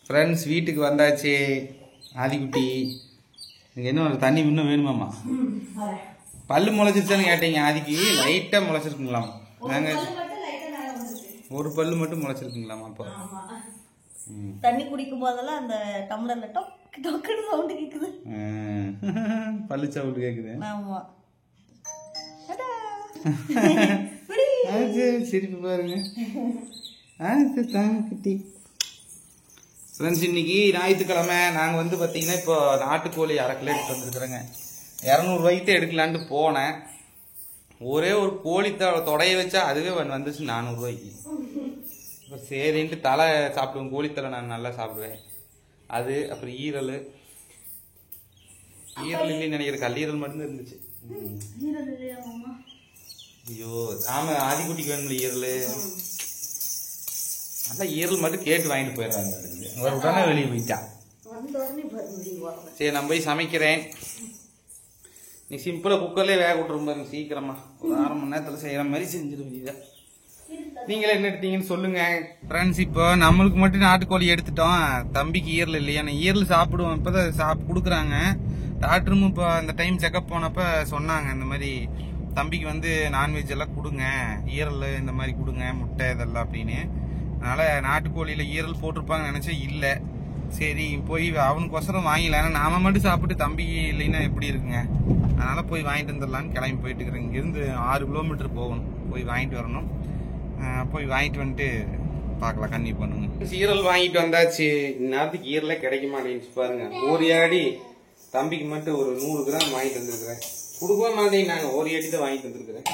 Friends வீட்டுக்கு வந்தாச்சு. ஆதிக்குட்டி என்ன தண்ணி இன்னும் வேணுமாம்மா? பல்லு முளைச்சிருச்சான்னு கேட்டீங்க. ஆதிக்கு லைட்டா முளைச்சிருக்குங்களாம். நாங்க ஒரு பல்லு மட்டும் முளைச்சிருக்குங்களாமா. அப்போ தண்ணி குடிக்கும் போதெல்லாம் அந்த டம்ளர்ல டொக் டொக்குன்னு சவுண்ட் கேக்குது. பல்லு சவுண்ட் கேக்குது. ஆமா சிரிப்பு பாருங்க. ஃப்ரெண்ட்ஸ் இன்னைக்கு ஞாயிற்றுக்கிழமை. நாங்கள் வந்து பார்த்தீங்கன்னா இப்போ நாட்டுக்கோழி அரை கிலோ எடுத்து வந்துருக்குறோங்க. 200 ரூபாய்க்கு எடுக்கலான்ட்டு போனேன். ஒரே ஒரு கோழி தொடைய வச்சா அதுவே வந்துச்சு 400 ரூபாய்க்கு. இப்போ சரின்ட்டு தலை சாப்பிடுவேன். கோழித்தலை நான் நல்லா சாப்பிடுவேன். அது அப்புறம் ஈரல் இல்லைன்னு நினைக்கிற கல்லீரல் மட்டும்தான் இருந்துச்சு. ஐயோ ஆமா, ஆதிக்குட்டிக்கு வேணும் ஈரல். நல்லா ஈரல் மட்டும் கேட்டு வாங்கிட்டு போயிடுறாங்க. ஒரு உடனே வெளியே போயிட்டான். சரி நான் போய் சமைக்கிறேன். நீ சிம்பிளா குக்கர்லேயே வேக விட்டுரும் பாருங்க. சீக்கிரமா ஒரு 1/2 மணி நேரத்தில் செய்யற மாதிரி செஞ்சிருவீங்க. நீங்களே என்ன எடுத்தீங்கன்னு சொல்லுங்க. ஃப்ரெண்ட்ஸ் இப்போ நம்மளுக்கு மட்டும் நாட்டுக்கோழி எடுத்துட்டோம். தம்பிக்கு ஈரல் இல்லையா? நான் ஈரல் சாப்பிடுவோம். இப்போதான் கொடுக்குறாங்க. டாக்டரும் இப்போ அந்த டைம் செக்அப் போனப்ப சொன்னாங்க இந்த மாதிரி தம்பிக்கு வந்து நான்வெஜ் எல்லாம் கொடுங்க, ஈரல் இந்த மாதிரி கொடுங்க, முட்டை இதெல்லாம் அப்படின்னு. அதனால நாட்டுக்கோழியில ஈரல் போட்டிருப்பாங்கன்னு நினைச்சேன். இல்லை, சரி போய் அவனுக்கொசரம் வாங்கிடலாம். ஏன்னா நாம மட்டும் சாப்பிட்டு தம்பிக்கு இல்லைன்னா எப்படி இருக்குங்க. அதனால போய் வாங்கிட்டு வந்துடலான்னு கிளம்பி போயிட்டு இருக்கிறேன். இங்கிருந்து 6 கிலோமீட்டர் போகணும், போய் வாங்கிட்டு வரணும். போய் வாங்கிட்டு வந்துட்டு பார்க்கலாம், கண்ணி பண்ணுங்க. ஈரல் வாங்கிட்டு வந்தாச்சு. இந்நேரத்துக்கு ஈரலே கிடைக்க மாட்டேங்குச்சு பாருங்க. ஒரு அடி தம்பிக்கு மட்டும் ஒரு 100 கிராம் வாங்கிட்டு வந்திருக்கிறேன். கொடுக்க மாட்டேங்க, நாங்கள் ஒரு அடி தான் வாங்கிட்டு வந்துருக்குறேன்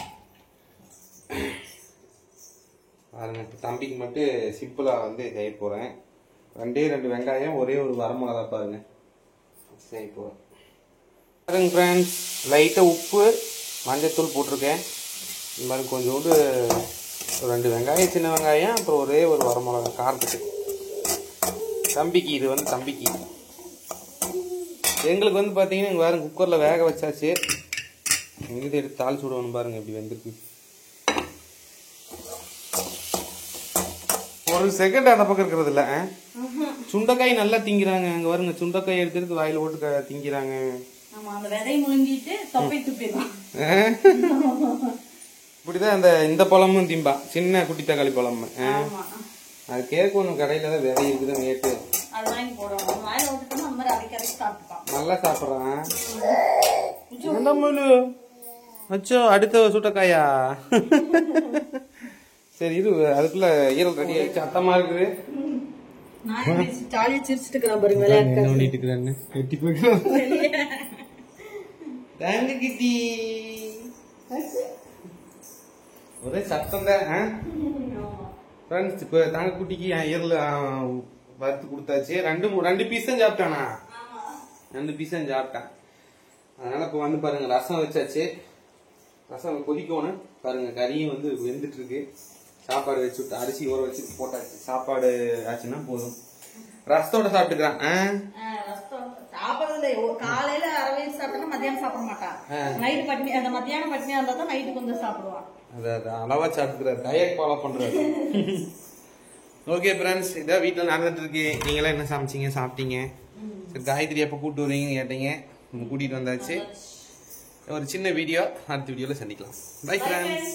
பாருங்க. தம்பிக்கு மட்டும் சிம்பிளா வந்து செய்ய போறேன். 2 வெங்காயம், ஒரே ஒரு வரமிளகா பாருங்க செய்ய போறேன். பாருங்க ஃப்ரெண்ட்ஸ், லைட்டா உப்பு மஞ்சத்தூள் போட்டிருக்கேன். இந்த மாதிரி கொஞ்சோண்டு 2 வெங்காயம், சின்ன வெங்காயம், அப்புறம் ஒரே ஒரு வரமிளகா காரத்துக்கு. தம்பிக்கு இது வந்து தம்பிக்கு. எங்களுக்கு வந்து பார்த்தீங்கன்னா இங்கே பாருங்க குக்கரில் வேக வச்சாச்சு. இது எடுத்து தாளிச்சு விடுவோம் பாருங்க இப்படி வந்துருக்கு. ஒரு செகண்ட் அந்த பக்கம் இருக்கிறது இல்லை. சுண்டைக்காய் நல்லா திங்கிறாங்க. அங்கே வருங்க சுண்டைக்காய் எடுத்துட்டு வாயில போட்டு திங்கிறாங்க. இப்படிதான் இந்த பழமும் திம்பா, சின்ன குட்டி தக்காளி பழம். அது கேட்கணும், கடையில தான் விதை இருக்குதான் கேட்டு நல்லா சாப்பிட்றான். அச்சோ அடுத்த சுட்டக்காயா. சரி இது அதுக்குள்ள ஈரல் ரெடி ஆயிடுச்சு. சத்தமா இருக்குது. ஒரே சத்தம் தான். இப்ப தங்க குட்டிக்கு ஈரல் வறுத்து கொடுத்தாச்சு. 2 பீஸ் தான் சாப்பிட்டானா? 2 பீஸ் தான் சாப்பிட்டான். அதனால இப்ப வந்து பாருங்க ரசம் வச்சாச்சு. ரசம் கொதிக்கணும் பாருங்க. கறியும் வந்து வெந்துட்டு இருக்கு. சாப்பாடு வச்சு விட்டு அரிசி ஊற வச்சு போட்டாச்சு. சாப்பாடு ஆச்சுன்னா போதும். ரசத்தோட சாப்பிட்டுக்கிறான். காலையில அரவே சாப்பிட்டா மத்தியானம் சாப்பிட மாட்டான். நைட்டு பட்னி, அந்த மத்தியானம் பட்னியா இருந்தா தான் நைட்டு கொஞ்சம் சாப்பிடுவான். அதான் அளவா சாப்பிட்டுக்கிறாரு, டயட் ஃபாலோ பண்றாரு. ஓகே ஃப்ரெண்ட்ஸ், இதான் வீட்டுல நடந்துட்டு இருக்கு. நீங்களாம் என்ன சமைச்சீங்க, சாப்பிட்டீங்க? சரி காயத்ரி எப்ப கூப்பிட்டு வருவீங்கன்னு கேட்டீங்க. கூட்டிட்டு வந்தாச்சு. ஒரு சின்ன வீடியோ, அடுத்த வீடியோல சந்திக்கலாம். Bye friends.